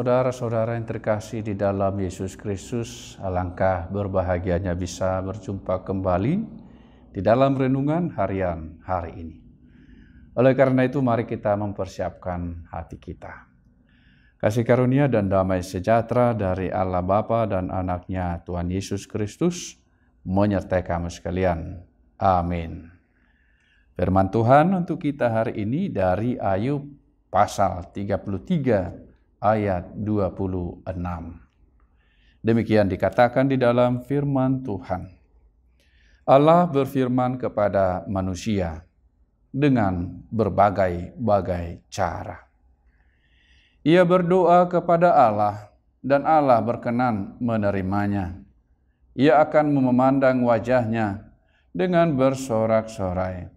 Saudara-saudara yang terkasih di dalam Yesus Kristus, alangkah berbahagianya bisa berjumpa kembali di dalam renungan harian hari ini. Oleh karena itu, mari kita mempersiapkan hati kita. Kasih karunia dan damai sejahtera dari Allah Bapa dan Anak-Nya Tuhan Yesus Kristus menyertai kamu sekalian. Amin. Firman Tuhan untuk kita hari ini dari Ayub pasal 33 ayat 26. Demikian dikatakan di dalam firman Tuhan. Allah berfirman kepada manusia dengan berbagai-bagai cara. Ia berdoa kepada Allah dan Allah berkenan menerimanya. Ia akan memandang wajahnya dengan bersorak-sorai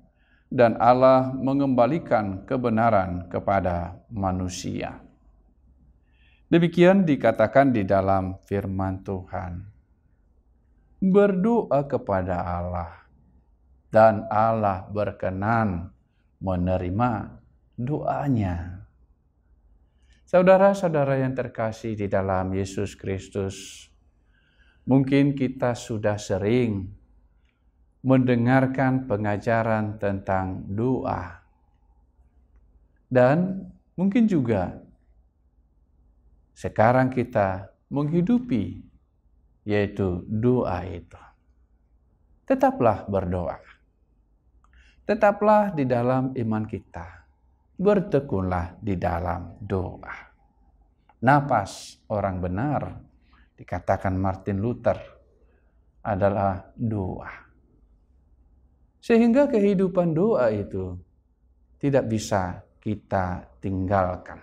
dan Allah mengembalikan kebenaran kepada manusia. Demikian dikatakan di dalam firman Tuhan. Berdoa kepada Allah dan Allah berkenan menerima doanya. Saudara-saudara yang terkasih di dalam Yesus Kristus, mungkin kita sudah sering mendengarkan pengajaran tentang doa. Dan mungkin juga sekarang kita menghidupi yaitu doa itu. Tetaplah berdoa. Tetaplah di dalam iman kita. Bertekunlah di dalam doa. Napas orang benar, dikatakan Martin Luther, adalah doa. Sehingga kehidupan doa itu tidak bisa kita tinggalkan.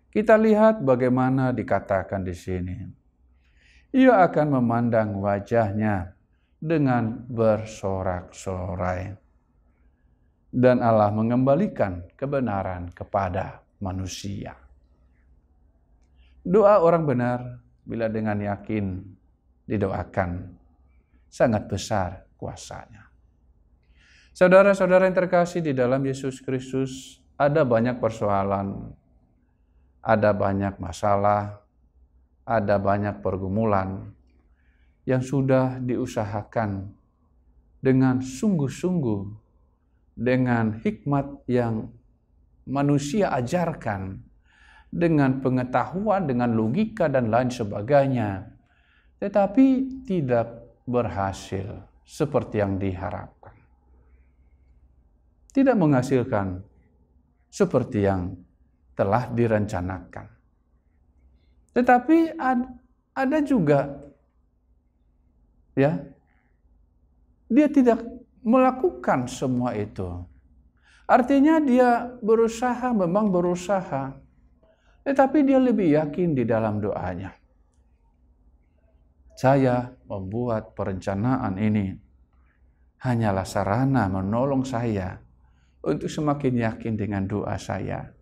Kita lihat bagaimana dikatakan di sini. Ia akan memandang wajahnya dengan bersorak-sorai. Dan Allah mengembalikan kebenaran kepada manusia. Doa orang benar bila dengan yakin didoakan sangat besar kuasanya. Saudara-saudara yang terkasih di dalam Yesus Kristus, ada banyak persoalan, ada banyak masalah, ada banyak pergumulan yang sudah diusahakan dengan sungguh-sungguh, dengan hikmat yang manusia ajarkan, dengan pengetahuan, dengan logika dan lain sebagainya, tetapi tidak berhasil seperti yang diharapkan. Tidak menghasilkan seperti yang telah direncanakan. Tetapi ada juga dia tidak melakukan semua itu. Artinya dia memang berusaha, tetapi dia lebih yakin di dalam doanya. Saya membuat perencanaan ini hanyalah sarana menolong saya untuk semakin yakin dengan doa saya,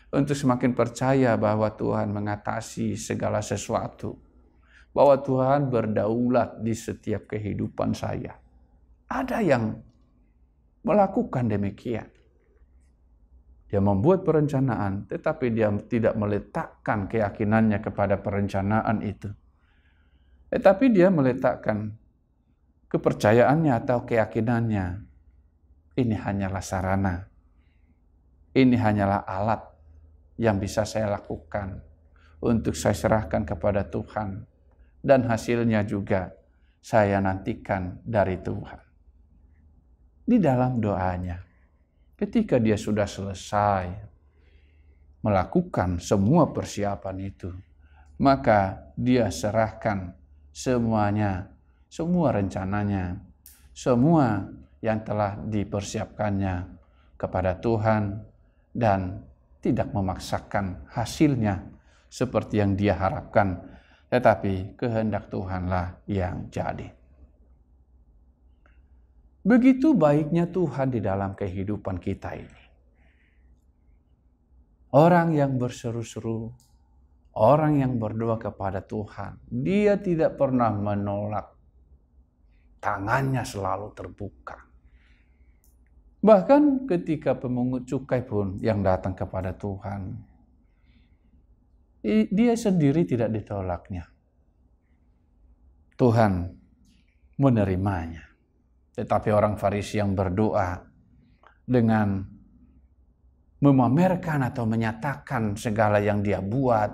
untuk semakin percaya bahwa Tuhan mengatasi segala sesuatu, bahwa Tuhan berdaulat di setiap kehidupan saya. Ada yang melakukan demikian. Dia membuat perencanaan, tetapi dia tidak meletakkan keyakinannya kepada perencanaan itu. Tetapi dia meletakkan kepercayaannya atau keyakinannya. Ini hanyalah sarana. Ini hanyalah alat yang bisa saya lakukan untuk saya serahkan kepada Tuhan. Dan hasilnya juga saya nantikan dari Tuhan. Di dalam doanya, ketika dia sudah selesai melakukan semua persiapan itu, maka dia serahkan semuanya, semua rencananya, semua yang telah dipersiapkannya kepada Tuhan dan tidak memaksakan hasilnya seperti yang dia harapkan, tetapi kehendak Tuhanlah yang jadi. Begitu baiknya Tuhan di dalam kehidupan kita ini. Orang yang berseru-seru, orang yang berdoa kepada Tuhan, dia tidak pernah menolak. Tangannya selalu terbuka. Bahkan ketika pemungut cukai pun yang datang kepada Tuhan, dia sendiri tidak ditolaknya. Tuhan menerimanya. Tetapi orang Farisi yang berdoa dengan memamerkan atau menyatakan segala yang dia buat,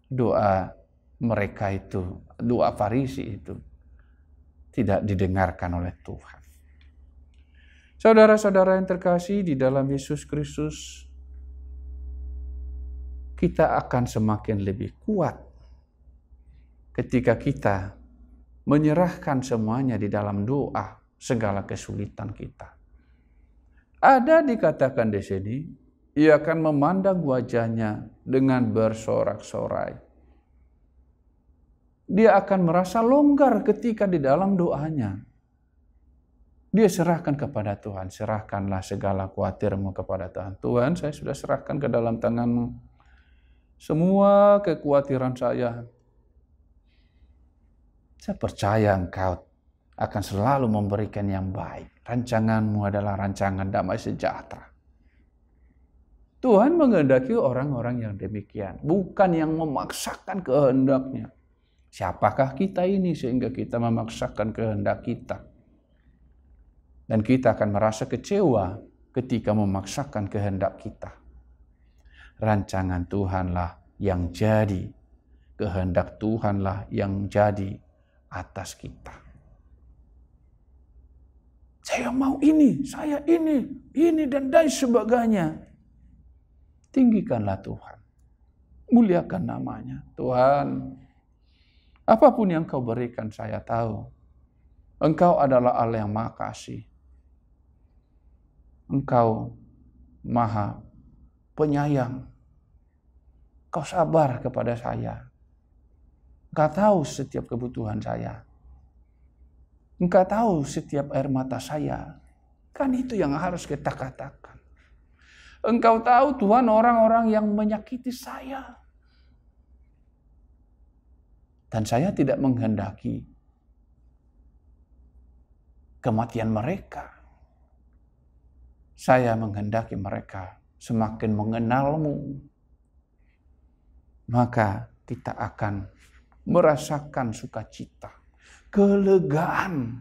doa mereka itu, doa Farisi itu tidak didengarkan oleh Tuhan. Saudara-saudara yang terkasih di dalam Yesus Kristus, kita akan semakin lebih kuat ketika kita menyerahkan semuanya di dalam doa, segala kesulitan kita. Ada dikatakan di sini, ia akan memandang wajahnya dengan bersorak-sorai. Dia akan merasa longgar ketika di dalam doanya. Dia serahkan kepada Tuhan. Serahkanlah segala khawatirmu kepada Tuhan. Tuhan, saya sudah serahkan ke dalam tangan-Mu semua kekhawatiran saya. Saya percaya Engkau akan selalu memberikan yang baik. Rancangan-Mu adalah rancangan damai sejahtera. Tuhan menghendaki orang-orang yang demikian, bukan yang memaksakan kehendak-Nya. Siapakah kita ini sehingga kita memaksakan kehendak kita? Dan kita akan merasa kecewa ketika memaksakan kehendak kita. Rancangan Tuhanlah yang jadi, kehendak Tuhanlah yang jadi atas kita. Saya mau ini, saya ini dan lain sebagainya. Tinggikanlah Tuhan. Muliakan namanya. Tuhan, apapun yang Kau berikan saya tahu. Engkau adalah Allah yang Maha Kasih. Engkau Maha Penyayang. Kau sabar kepada saya. Engkau tahu setiap kebutuhan saya. Engkau tahu setiap air mata saya. Kan itu yang harus kita katakan. Engkau tahu Tuhan orang-orang yang menyakiti saya. Dan saya tidak menghendaki kematian mereka. Saya menghendaki mereka semakin mengenal-Mu. Maka kita akan merasakan sukacita, kelegaan.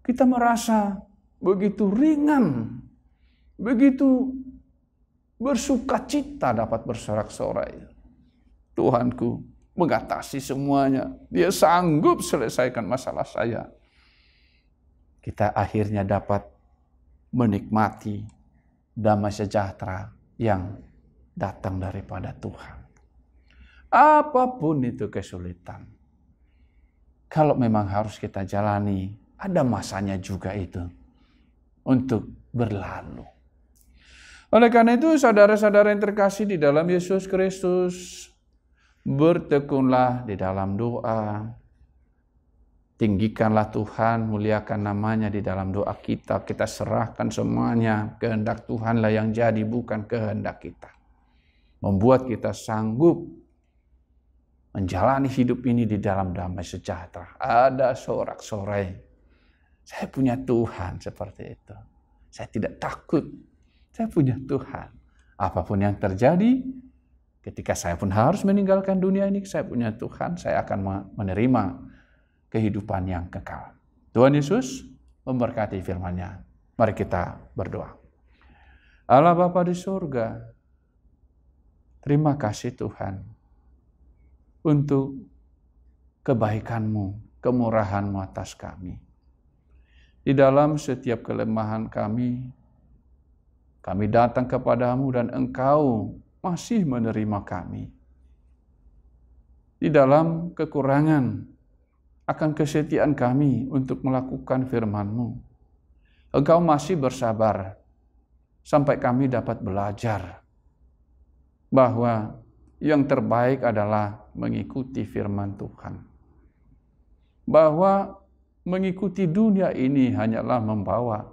Kita merasa begitu ringan, begitu bersukacita dapat bersorak-sorai. Tuhanku mengatasi semuanya. Dia sanggup selesaikan masalah saya. Kita akhirnya dapat menikmati damai sejahtera yang datang daripada Tuhan. Apapun itu kesulitan, kalau memang harus kita jalani, ada masanya juga itu untuk berlalu. Oleh karena itu, saudara-saudara yang terkasih di dalam Yesus Kristus, bertekunlah di dalam doa. Tinggikanlah Tuhan, muliakan namanya di dalam doa kita. Kita serahkan semuanya. Kehendak Tuhanlah yang jadi, bukan kehendak kita. Membuat kita sanggup menjalani hidup ini di dalam damai sejahtera. Ada sorak-sorai. Saya punya Tuhan seperti itu. Saya tidak takut. Saya punya Tuhan. Apapun yang terjadi, ketika saya pun harus meninggalkan dunia ini, saya punya Tuhan. Saya akan menerima kehidupan yang kekal. Tuhan Yesus memberkati firman-Nya. Mari kita berdoa. Allah Bapa di surga, terima kasih Tuhan untuk kebaikan-Mu, kemurahan-Mu atas kami. Di dalam setiap kelemahan kami datang kepadamu dan Engkau masih menerima kami. Di dalam kekurangan, akan kesetiaan kami untuk melakukan firman-Mu, Engkau masih bersabar sampai kami dapat belajar bahwa yang terbaik adalah mengikuti firman Tuhan. Bahwa mengikuti dunia ini hanyalah membawa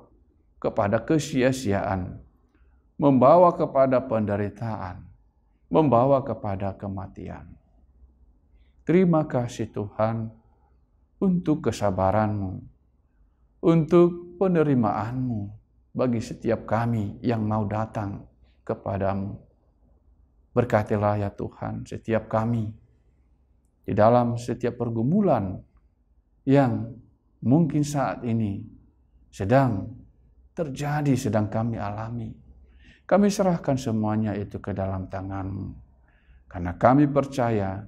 kepada kesia-siaan, membawa kepada penderitaan, membawa kepada kematian. Terima kasih Tuhan untuk kesabaran-Mu, untuk penerimaan-Mu bagi setiap kami yang mau datang kepadamu. Berkatilah ya Tuhan setiap kami di dalam setiap pergumulan yang mungkin saat ini sedang terjadi, sedang kami alami. Kami serahkan semuanya itu ke dalam tangan-Mu. Karena kami percaya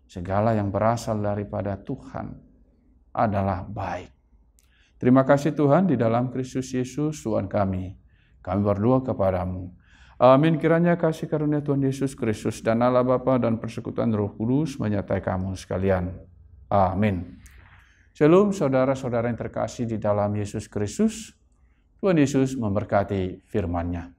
segala yang berasal daripada Tuhan adalah baik. Terima kasih Tuhan, di dalam Kristus Yesus Tuhan kami. Kami berdoa kepadamu. Amin. Kiranya kasih karunia Tuhan Yesus Kristus dan Allah Bapa dan persekutuan Roh Kudus menyertai kamu sekalian. Amin. Shalom saudara-saudara yang terkasih di dalam Yesus Kristus. Tuhan Yesus memberkati firman-Nya.